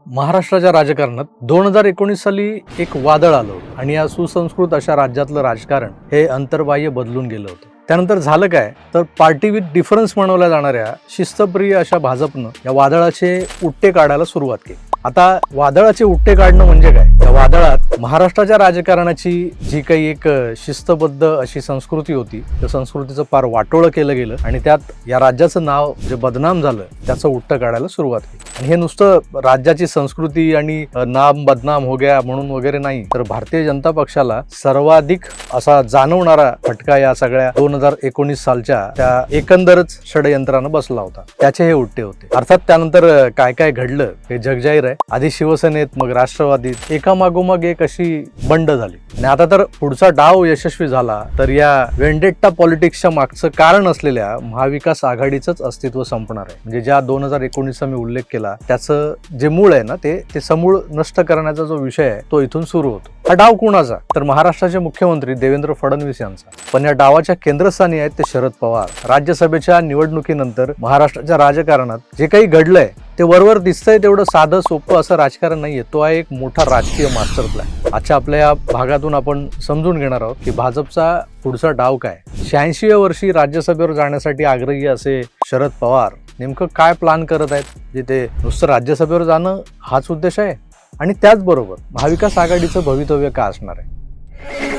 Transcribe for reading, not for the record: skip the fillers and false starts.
महाराष्ट्राच्या राजकारणात 2019 साली एक वादळ आलं होतं आणि या सुसंस्कृत अशा राज्यातलं राजकारण हे अंतर्बाह्य बदलून गेलं होतं. त्यानंतर झालं काय तर पार्टी विथ डिफरन्स म्हणवल्या जाणाऱ्या शिस्तप्रिय अशा भाजपनं या वादळाचे उट्टे काढायला सुरुवात केली. आता वादळाचे उट्टे काढणं म्हणजे काय? या वादळात महाराष्ट्राच्या राजकारणाची जी काही एक शिस्तबद्ध अशी संस्कृती होती त्या संस्कृतीचं फार वाटोळं केलं गेलं आणि त्यात या राज्याचं नाव जे बदनाम झालं त्याचं उट्टं काढायला सुरुवात केली. आणि हे नुसतं राज्याची संस्कृती आणि नाम बदनाम हो गया म्हणून वगैरे नाही, तर भारतीय जनता पक्षाला सर्वाधिक असा जाणवणारा फटका या सगळ्या 2019 सालच्या त्या एकंदरच षडयंत्रानं बसला होता. त्याचे हे उट्टे होते. अर्थात त्यानंतर काय काय घडलं हे जगजाहीर आहे. आधी शिवसेनेत मग राष्ट्रवादीत एकामागोमाग एक अशी बंड झाली आणि आता तर पुढचा डाव यशस्वी झाला तर या वेंडेट्टा पॉलिटिक्सच्या मागचं कारण असलेल्या महाविकास आघाडीचंच अस्तित्व संपणार आहे. म्हणजे ज्या 2019चा मी उल्लेख केला त्याचं जे मूळ आहे ना ते समूळ नष्ट करण्याचा जो विषय आहे तो इथून सुरू होतो. हा डाव कुणाचा? तर महाराष्ट्राचे मुख्यमंत्री देवेंद्र फडणवीस यांचा. पण या डावाच्या केंद्रस्थानी आहेत ते शरद पवार. राज्यसभेच्या निवडणुकीनंतर महाराष्ट्राच्या राजकारणात जे काही घडलंय ते वरवर दिसतंय तेवढं साधं सोपं असं राजकारण नाहीये. तो आहे एक मोठा राजकीय मास्टर प्लॅन. आजच्या आपल्या या भागातून आपण समजून घेणार आहोत की भाजपचा पुढचा डाव काय. 86व्या वर्षी राज्यसभेवर जाण्यासाठी आग्रही असे शरद पवार नेमकं काय प्लॅन करत आहेत? जे ते नुसतं राज्यसभेवर जाणं हाच उद्देश आहे आणि त्याचबरोबर महाविकास आघाडीचं भवितव्य काय असणार आहे?